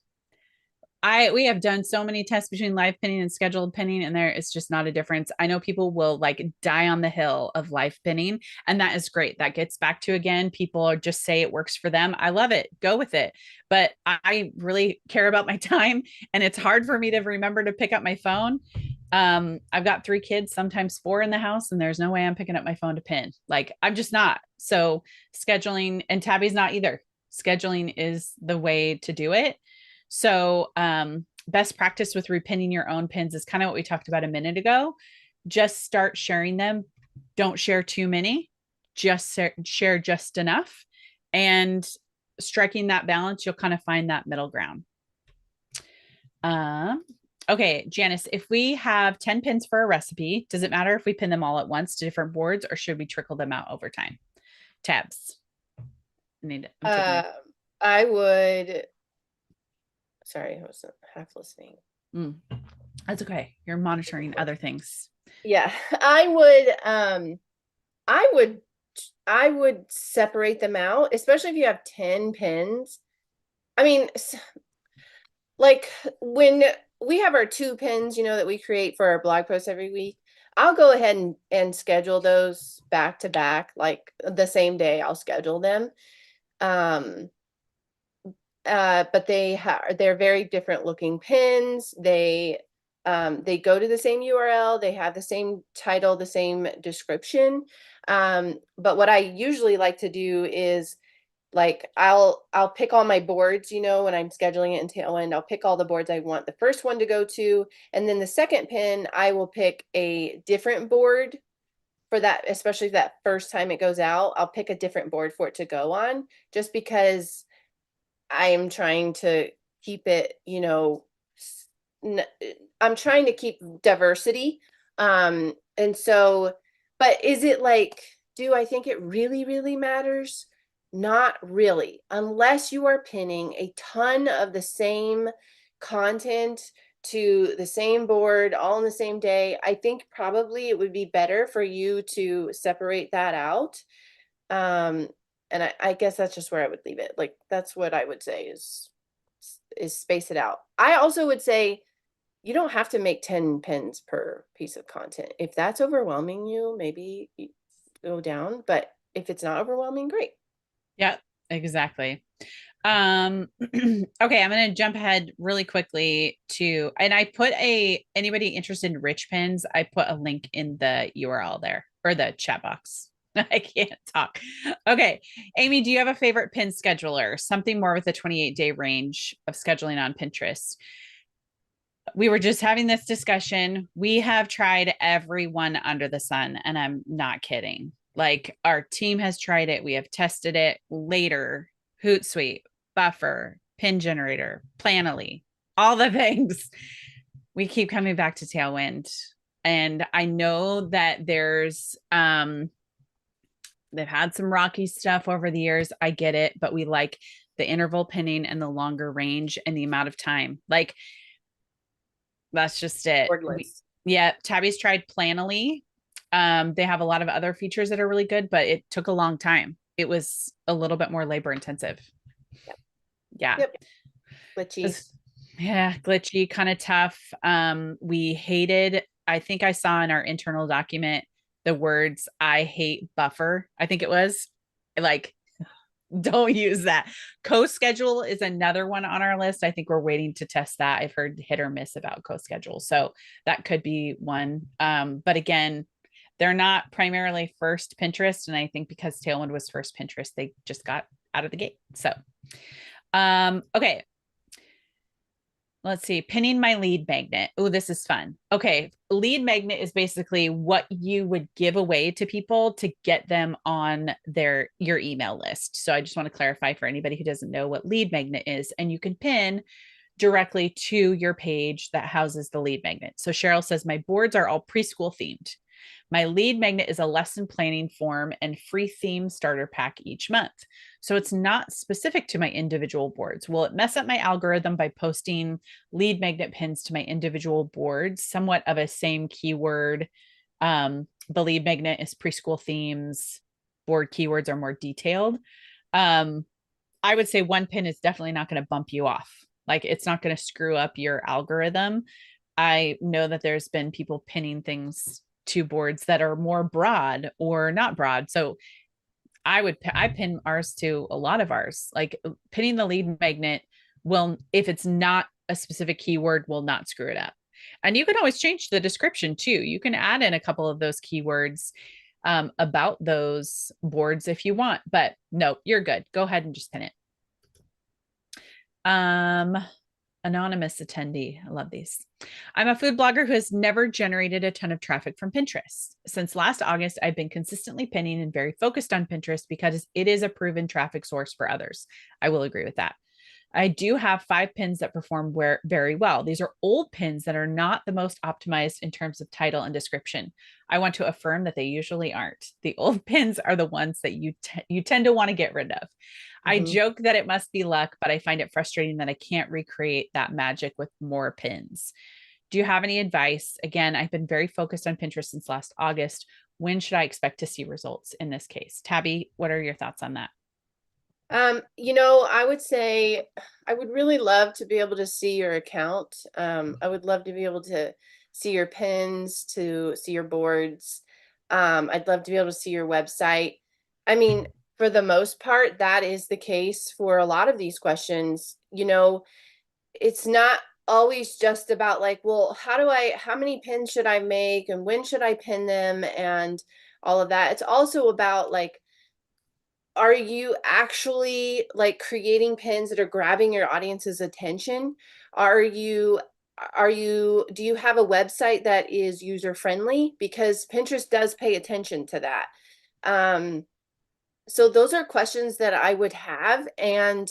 We have done so many tests between live pinning and scheduled pinning, and there is just not a difference. I know people will like die on the hill of live pinning, and that is great. That gets back to, again, people just say it works for them. I love it. Go with it. But I really care about my time, and it's hard for me to remember to pick up my phone. I've got 3 kids, sometimes 4 in the house, and there's no way I'm picking up my phone to pin. Like I'm just not. So scheduling, and Tabby's not either. Scheduling is the way to do it. So, best practice with repinning your own pins is kind of what we talked about a minute ago. Just start sharing them. Don't share too many, just share just enough. And striking that balance, you'll kind of find that middle ground. Okay, Janice, if we have 10 pins for a recipe, does it matter if we pin them all at once to different boards, or should we trickle them out over time? Tabs. I would. Sorry, I wasn't half listening. That's okay. You're monitoring other things. Yeah, I would separate them out, especially if you have 10 pins. I mean, like when we have our 2 pins, that we create for our blog posts every week, I'll go ahead and schedule those back to back, like the same day I'll schedule them. But they're very different looking pins. They go to the same URL. They have the same title, the same description. But what I usually like to do is like I'll pick all my boards, when I'm scheduling it in Tailwind. I'll pick all the boards I want the first one to go to, and then the second pin I will pick a different board for that, especially that first time it goes out. I'll pick a different board for it to go on, just because I am trying to keep it, I'm trying to keep diversity And so, but is it like, do I think it really, really matters? Not really, unless you are pinning a ton of the same content to the same board all in the same day. I think probably it would be better for you to separate that out. Um, and I guess that's just where I would leave it. Like, that's what I would say is space it out. I also would say you don't have to make 10 pins per piece of content. If that's overwhelming you, maybe you go down, but if it's not overwhelming, great. Yeah, exactly. Okay, I'm gonna jump ahead really quickly to, and I put anybody interested in rich pins, I put a link in the URL there or the chat box. I can't talk. Okay. Amy, do you have a favorite pin scheduler? Something more with a 28-day range of scheduling on Pinterest. We were just having this discussion. We have tried everyone under the sun, and I'm not kidding. Like, our team has tried it. We have tested it later. Hootsuite, Buffer, Pin Generator, Planoly, all the things. We keep coming back to Tailwind. And I know that they've had some rocky stuff over the years. I get it, but we like the interval pinning and the longer range and the amount of time. Like, that's just it. Wordless. Yeah, Tabby's tried Planoly. They have a lot of other features that are really good, but it took a long time. It was a little bit more labor intensive. Yep. Yeah. Yep. Glitchy. Yeah, glitchy, kind of tough. We hated, I think I saw in our internal document the words "I hate buffer." I think it was like, don't use that. Co-schedule is another one on our list. I think we're waiting to test that. I've heard hit or miss about co-schedule. So that could be one. But again, they're not primarily first Pinterest. And I think because Tailwind was first Pinterest, they just got out of the gate. So, okay. Let's see, pinning my lead magnet. Oh, this is fun. Okay. Lead magnet is basically what you would give away to people to get them on your email list. So I just want to clarify for anybody who doesn't know what lead magnet is. And you can pin directly to your page that houses the lead magnet. So Cheryl says, my boards are all preschool themed. My lead magnet is a lesson planning form and free theme starter pack each month. So it's not specific to my individual boards. Will it mess up my algorithm by posting lead magnet pins to my individual boards? Somewhat of a same keyword. The lead magnet is preschool themes. Board keywords are more detailed. I would say one pin is definitely not going to bump you off. Like, it's not going to screw up your algorithm. I know that there's been people pinning things to boards that are more broad or not broad. So I pin ours to a lot of ours. Like, pinning the lead magnet will, if it's not a specific keyword, will not screw it up. And you can always change the description too. You can add in a couple of those keywords about those boards if you want, but no, you're good. Go ahead and just pin it. Anonymous attendee. I love these. I'm a food blogger who has never generated a ton of traffic from Pinterest. Since last August, I've been consistently pinning and very focused on Pinterest because it is a proven traffic source for others. I will agree with that. I do have 5 pins that perform very well. These are old pins that are not the most optimized in terms of title and description. I want to affirm that they usually aren't. The old pins are the ones that you tend to want to get rid of. I joke that it must be luck, but I find it frustrating that I can't recreate that magic with more pins. Do you have any advice? Again, I've been very focused on Pinterest since last August. When should I expect to see results in this case? Tabby, what are your thoughts on that? I would say I would really love to be able to see your account. I would love to be able to see your pins, to see your boards. I'd love to be able to see your website. I mean, for the most part, that is the case for a lot of these questions. It's not always just about like, well, how many pins should I make and when should I pin them and all of that. It's also about like, are you actually like creating pins that are grabbing your audience's attention? Do you have a website that is user friendly? Because Pinterest does pay attention to that. So those are questions that I would have. And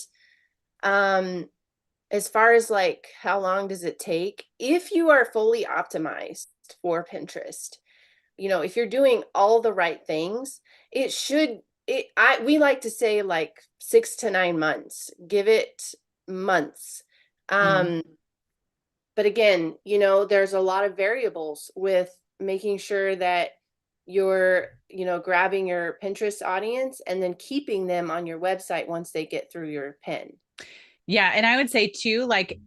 as far as like how long does it take, if you are fully optimized, for Pinterest. If you're doing all the right things, we like to say like 6 to 9 months. Give it months. Mm. But again, there's a lot of variables with making sure that you're, grabbing your Pinterest audience and then keeping them on your website once they get through your pin. Yeah. And I would say too, like,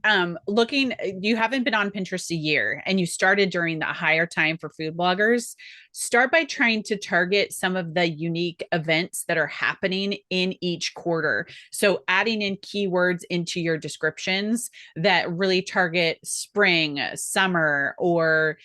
looking, you haven't been on Pinterest a year and you started during the higher time for food bloggers. Start by trying to target some of the unique events that are happening in each quarter. So adding in keywords into your descriptions that really target spring, summer, or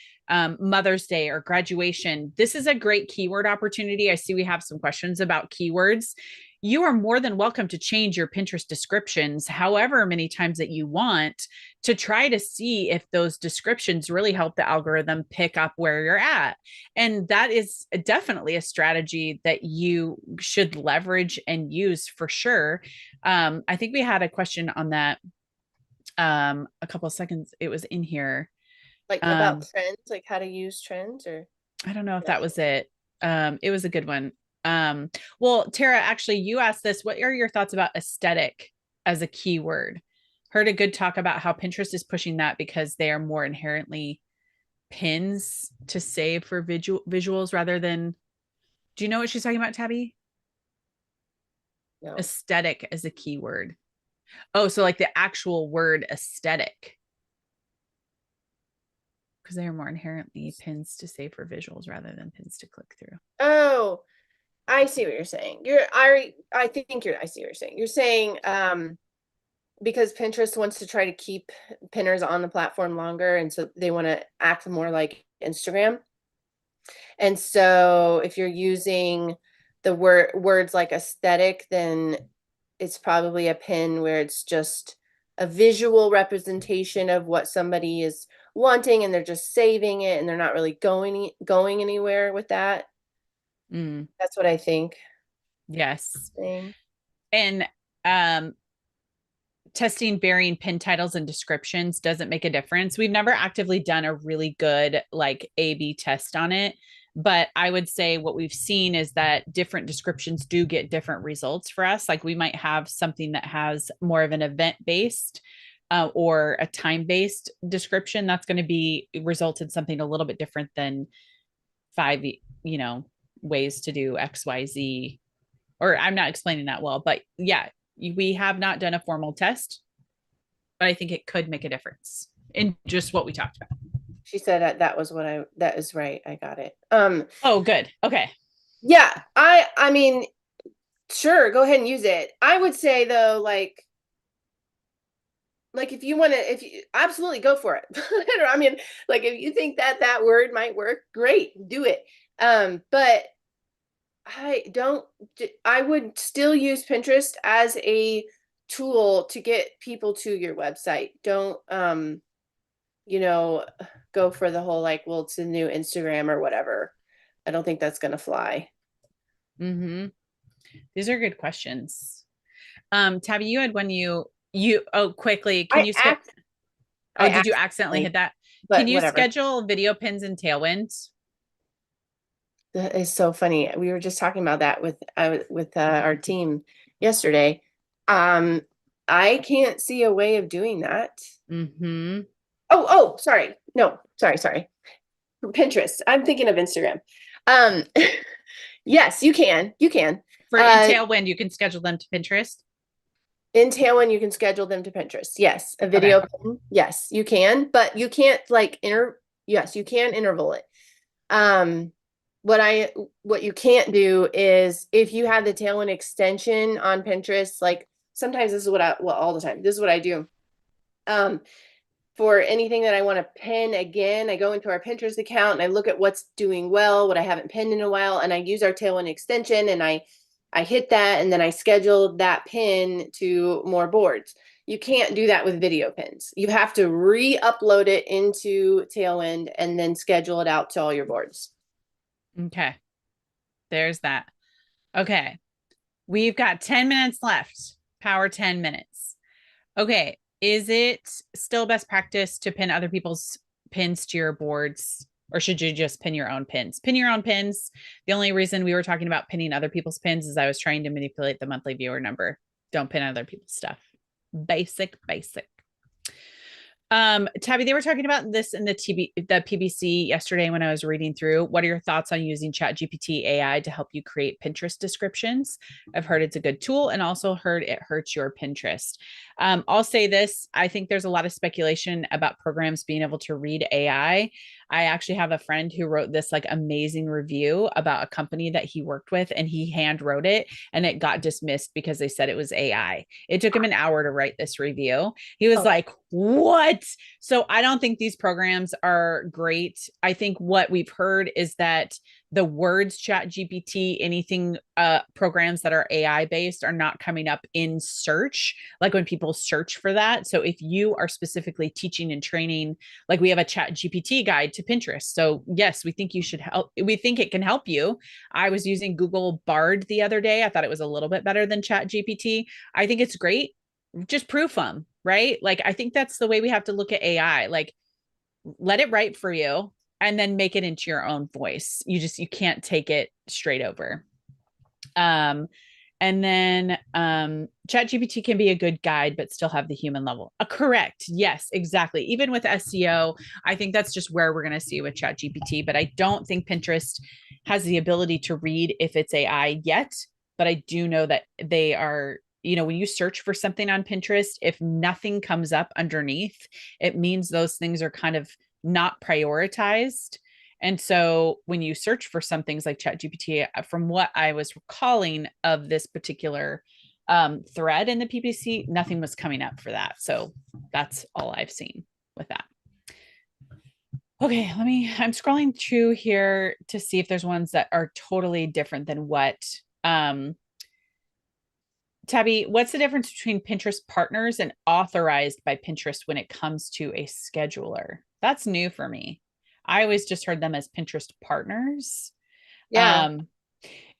Mother's Day or graduation. This is a great keyword opportunity. I see we have some questions about keywords. You are more than welcome to change your Pinterest descriptions however many times that you want to try to see if those descriptions really help the algorithm pick up where you're at. And that is definitely a strategy that you should leverage and use for sure. I think we had a question on that a couple of seconds. It was in here. Like about trends, like how to use trends, or I don't know if that was it. It was a good one. Well, Tara, actually, you asked this. What are your thoughts about aesthetic as a keyword? Heard a good talk about how Pinterest is pushing that because they are more inherently pins to save for visuals rather than. Do you know what she's talking about, Tabby? no. Aesthetic as a keyword. Oh, so like the actual word aesthetic. Because they are more inherently pins to save for visuals rather than pins to click through. Oh, I see what you're saying. I think I see what you're saying. You're saying because Pinterest wants to try to keep pinners on the platform longer, and so they want to act more like Instagram. And so if you're using the words like aesthetic, then it's probably a pin where it's just a visual representation of what somebody is wanting, and they're just saving it and they're not really going anywhere with that. That's what I think. Yes. Thing. And testing varying pin titles and descriptions doesn't make a difference. We've never actively done a really good like A/B test on it, but I would say what we've seen is that different descriptions do get different results for us. Like we might have something that has more of an event based or a time based description that's going to be result in something a little bit different than five, ways to do XYZ. Or I'm not explaining that well, but yeah, we have not done a formal test, but I think it could make a difference in just what we talked about. She said that is right. I got it. Oh, good. Okay. Yeah, I mean, sure, go ahead and use it. I would say though, like if you want to, if you absolutely go for it. I mean, like if you think that word might work, great, do it. But I would still use Pinterest as a tool to get people to your website. Don't go for the whole like, well, it's a new Instagram or whatever. I don't think that's gonna fly. Mm-hmm. These are good questions. Tabby, you had one quickly. Can you skip? I Did you accidentally hit that? Can but you whatever. schedule video pins in Tailwind? That is so funny. We were just talking about that with our team yesterday. I can't see a way of doing that. Mm-hmm. Oh, sorry. No, sorry. Pinterest. I'm thinking of Instagram. Yes, you can. You can. For in Tailwind, you can schedule them to Pinterest. In Tailwind, you can schedule them to Pinterest. Yes, a video pin. Yes, you can, but you can't like yes, you can interval it. What you can't do is if you have the Tailwind extension on Pinterest, like sometimes this is all the time. This is what I do. For anything that I want to pin again, I go into our Pinterest account and I look at what's doing well, what I haven't pinned in a while, and I use our Tailwind extension and I hit that and then I schedule that pin to more boards. You can't do that with video pins. You have to re-upload it into Tailwind and then schedule it out to all your boards. Okay. There's that. Okay. We've got 10 minutes left. Power 10 minutes. Okay. Is it still best practice to pin other people's pins to your boards Or should you just pin your own pins? Pin your own pins. The only reason we were talking about pinning other people's pins is I was trying to manipulate the monthly viewer number. Don't pin other people's stuff. Basic, basic. Tabby, they were talking about this in the PBC yesterday when I was reading through. What are your thoughts on using ChatGPT AI to help you create Pinterest descriptions? I've heard it's a good tool and also heard it hurts your Pinterest. I'll say this. I think there's a lot of speculation about programs being able to read AI. I actually have a friend who wrote this like amazing review about a company that he worked with, and he hand wrote it and it got dismissed because they said it was AI. It took him an hour to write this review. He was like, what? So I don't think these programs are great. I think what we've heard is that the words chat GPT, anything programs that are AI based are not coming up in search, like when people search for that. So if you are specifically teaching and training, like we have a chat GPT guide to Pinterest. So yes, we think you should help. We think it can help you. I was using Google Bard the other day. I thought it was a little bit better than chat GPT. I think it's great. Just proof them, right? Like, I think that's the way we have to look at AI. Like, let it write for you and then make it into your own voice. You can't take it straight over. And then ChatGPT can be a good guide, but still have the human level. Correct. Yes, exactly. Even with SEO, I think that's just where we're going to see with ChatGPT. But I don't think Pinterest has the ability to read if it's AI yet. But I do know that they are, when you search for something on Pinterest, if nothing comes up underneath, it means those things are kind of not prioritized. And so when you search for some things like ChatGPT, from what I was recalling of this particular thread in the PPC, nothing was coming up for that. So that's all I've seen with that. Okay, I'm scrolling through here to see if there's ones that are totally different than what. Tabby, what's the difference between Pinterest partners and authorized by Pinterest when it comes to a scheduler? That's new for me. I always just heard them as Pinterest partners. Yeah.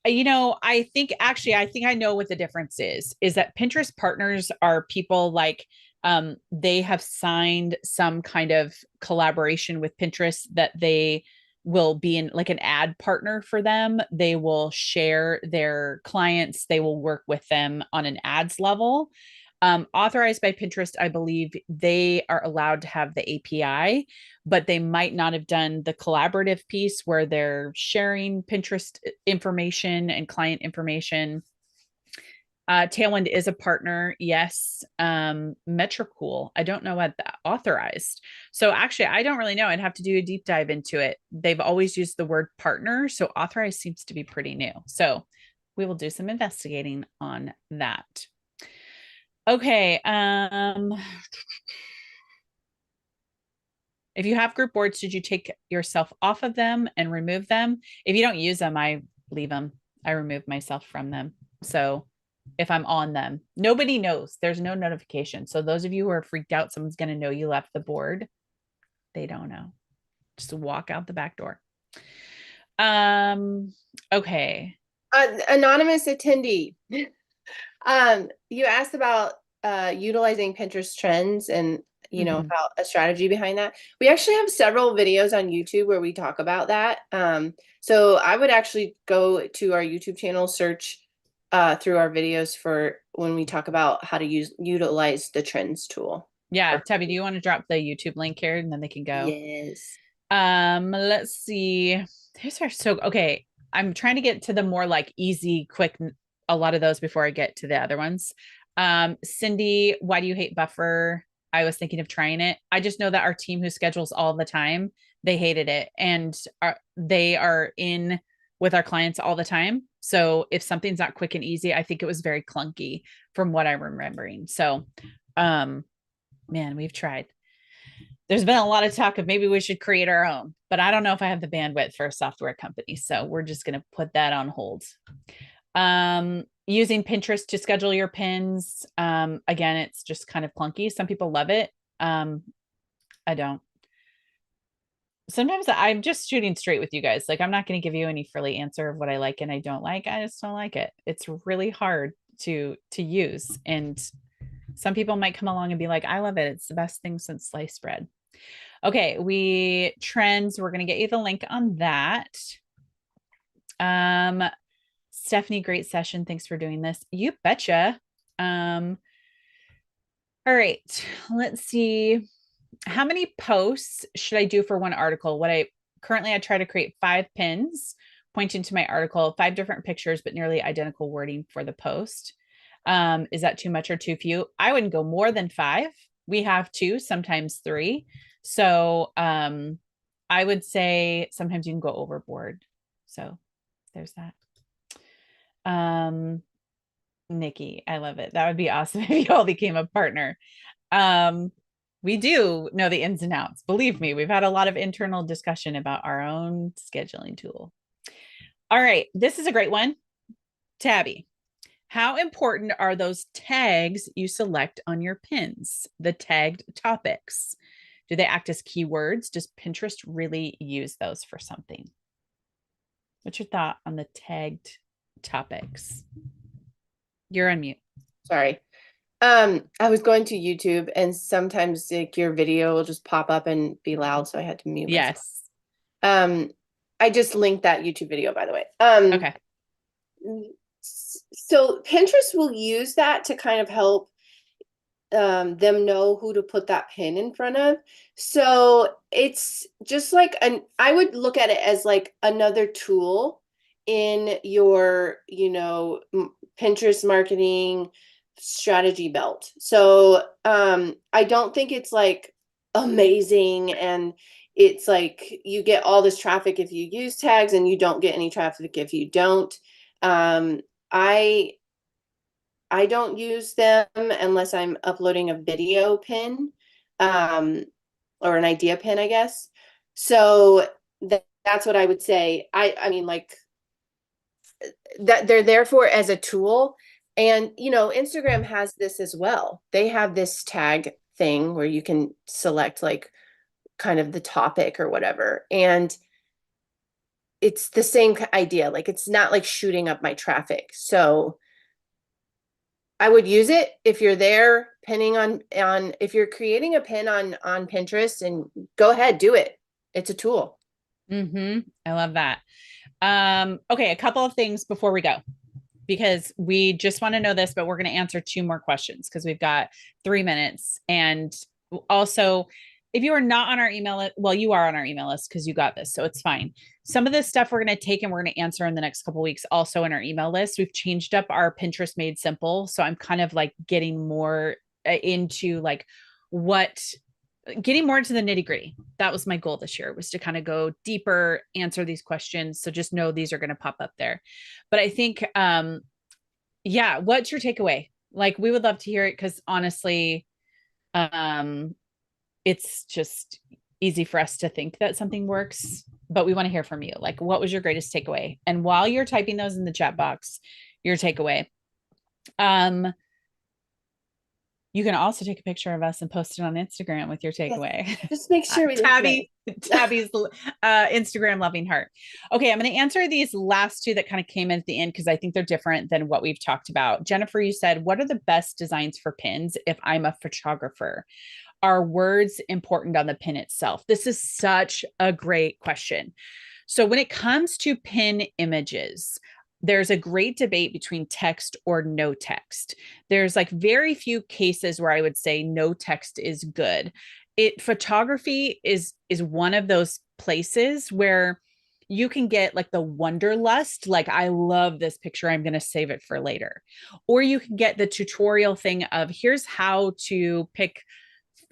I think I know what the difference is that Pinterest partners are people like they have signed some kind of collaboration with Pinterest that they will be in like an ad partner for them. They will share their clients, they will work with them on an ads level. Authorized by Pinterest, I believe they are allowed to have the API, but they might not have done the collaborative piece where they're sharing Pinterest information and client information. Tailwind is a partner. Yes. Metricool. I don't know what that authorized. So actually, I don't really know. I'd have to do a deep dive into it. They've always used the word partner. So authorized seems to be pretty new. So we will do some investigating on that. Okay. If you have group boards, should you take yourself off of them and remove them? If you don't use them, I leave them. I remove myself from them. So if I'm on them, nobody knows. There's no notification. So those of you who are freaked out, someone's going to know you left the board. They don't know. Just walk out the back door. Okay. Anonymous attendee. You asked about utilizing Pinterest trends and about a strategy behind that. We actually have several videos on YouTube where we talk about that. So I would actually go to our YouTube channel, search through our videos for when we talk about how to utilize the trends tool. Yeah, Tabby, do you want to drop the YouTube link here and then they can go? Yes. Let's see. These are so okay. I'm trying to get to the more like easy, quick, a lot of those before I get to the other ones. Cindy, why do you hate Buffer? I was thinking of trying it. I just know that our team who schedules all the time, they hated it and they are in with our clients all the time. So if something's not quick and easy, I think it was very clunky from what I'm remembering. So, man, we've tried. There's been a lot of talk of maybe we should create our own, but I don't know if I have the bandwidth for a software company. So we're just going to put that on hold. Using Pinterest to schedule your pins. Again, it's just kind of clunky. Some people love it. I don't. Sometimes I'm just shooting straight with you guys. Like, I'm not going to give you any frilly answer of what I like and I don't like. I just don't like it. It's really hard to use. And some people might come along and be like, I love it. It's the best thing since sliced bread. Okay, we trends, we're going to get you the link on that. Um, Stephanie, great session. Thanks for doing this. You betcha. Um, all right, let's see. How many posts should I do for one article? I try to create 5 pins pointing to my article, 5 different pictures, but nearly identical wording for the post. Is that too much or too few? I wouldn't go more than 5. We have 2, sometimes 3. So I would say sometimes you can go overboard. So there's that. Nikki, I love it. That would be awesome if you all became a partner. Um, we do know the ins and outs. Believe me, we've had a lot of internal discussion about our own scheduling tool. All right, this is a great one. Tabby, how important are those tags you select on your pins, the tagged topics? Do they act as keywords? Does Pinterest really use those for something? What's your thought on the tagged topics? You're on mute. Sorry. I was going to YouTube and sometimes like your video will just pop up and be loud, so I had to mute myself. Yes. I just linked that YouTube video, by the way. Okay. So Pinterest will use that to kind of help them know who to put that pin in front of. So it's just like I would look at it as like another tool in your, Pinterest marketing strategy belt. So I don't think it's like amazing and it's like you get all this traffic if you use tags and you don't get any traffic if you don't. I don't use them unless I'm uploading a video pin, or an idea pin, I guess. So that's what I would say. I mean, like that they're there for as a tool. And, Instagram has this as well. They have this tag thing where you can select like kind of the topic or whatever. And it's the same idea. Like it's not like shooting up my traffic. So I would use it if you're there pinning on if you're creating a pin on Pinterest, and go ahead, do it. It's a tool. I love that. Okay, a couple of things before we go, because we just want to know this, but we're going to answer 2 more questions because we've got 3 minutes. And also, if you are not on our email list, well, you are on our email list because you got this, so it's fine. Some of this stuff we're going to take and we're going to answer in the next couple of weeks also in our email list. We've changed up our Pinterest Made Simple, so I'm kind of like getting more into like getting more into the nitty gritty. That was my goal this year, was to kind of go deeper, answer these questions. So just know these are going to pop up there. But I think, yeah, what's your takeaway? Like, we would love to hear it because honestly, it's just easy for us to think that something works, but we want to hear from you. Like, what was your greatest takeaway? And while you're typing those in the chat box, your takeaway, you can also take a picture of us and post it on Instagram with your takeaway. Yes. Just make sure we Tabby's Instagram loving heart. Okay, I'm going to answer these last 2 that kind of came in at the end because I think they're different than what we've talked about. Jennifer, you said, what are the best designs for pins if I'm a photographer? Are words important on the pin itself? This is such a great question. So when it comes to pin images, there's a great debate between text or no text. There's like very few cases where I would say no text is good. Photography is one of those places where you can get like the wanderlust, like I love this picture, I'm going to save it for later. Or you can get the tutorial thing of here's how to pick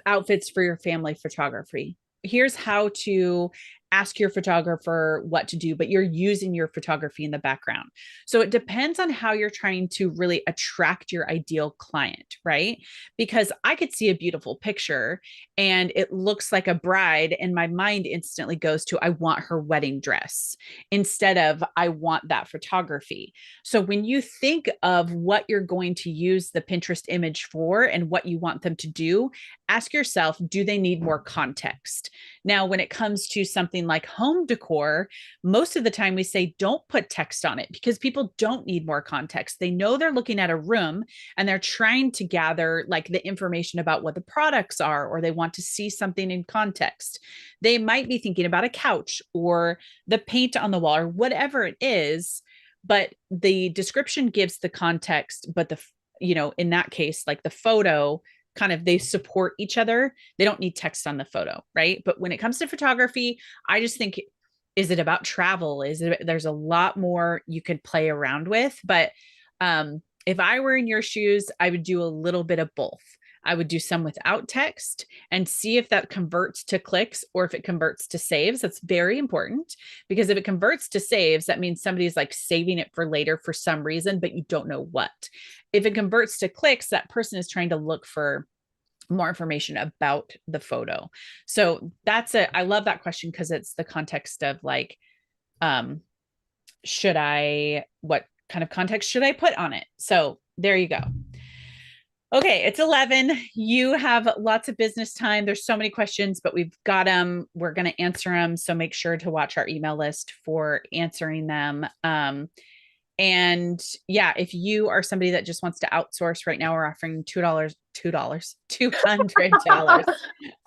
outfits for your family photography. Here's how to ask your photographer what to do, but you're using your photography in the background. So it depends on how you're trying to really attract your ideal client, right? Because I could see a beautiful picture and it looks like a bride, and my mind instantly goes to, I want her wedding dress instead of, I want that photography. So when you think of what you're going to use the Pinterest image for and what you want them to do, ask yourself, do they need more context? Now, when it comes to something something like home decor, most of the time we say don't put text on it because people don't need more context. They know they're looking at a room and they're trying to gather like the information about what the products are, or they want to see something in context. They might be thinking about a couch or the paint on the wall or whatever it is, but the description gives the context, but in that case, like the photo kind of, they support each other. They don't need text on the photo, right? But when it comes to photography, I just think, is it about travel? There's a lot more you could play around with, but if I were in your shoes, I would do a little bit of both. I would do some without text and see if that converts to clicks or if it converts to saves. That's very important, because if it converts to saves, that means somebody's like saving it for later for some reason, but you don't know what. If it converts to clicks, that person is trying to look for more information about the photo. So I love that question because it's the context of like, what kind of context should I put on it? So there you go. Okay, it's 11. You have lots of business time. There's so many questions, but we've got them. We're going to answer them. So make sure to watch our email list for answering them. And yeah, if you are somebody that just wants to outsource right now, we're offering $200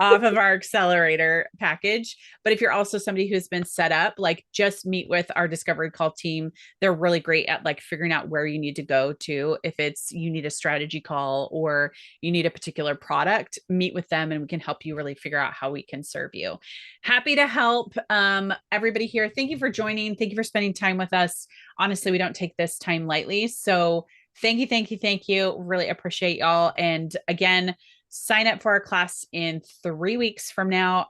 off of our accelerator package. But if you're also somebody who's been set up, like just meet with our discovery call team. They're really great at like figuring out where you need to go to. If you need a strategy call or you need a particular product, meet with them and we can help you really figure out how we can serve you. Happy to help everybody here. Thank you for joining. Thank you for spending time with us. Honestly, we don't take this time lightly. So thank you, thank you, thank you. Really appreciate y'all. And again, sign up for our class in 3 weeks from now.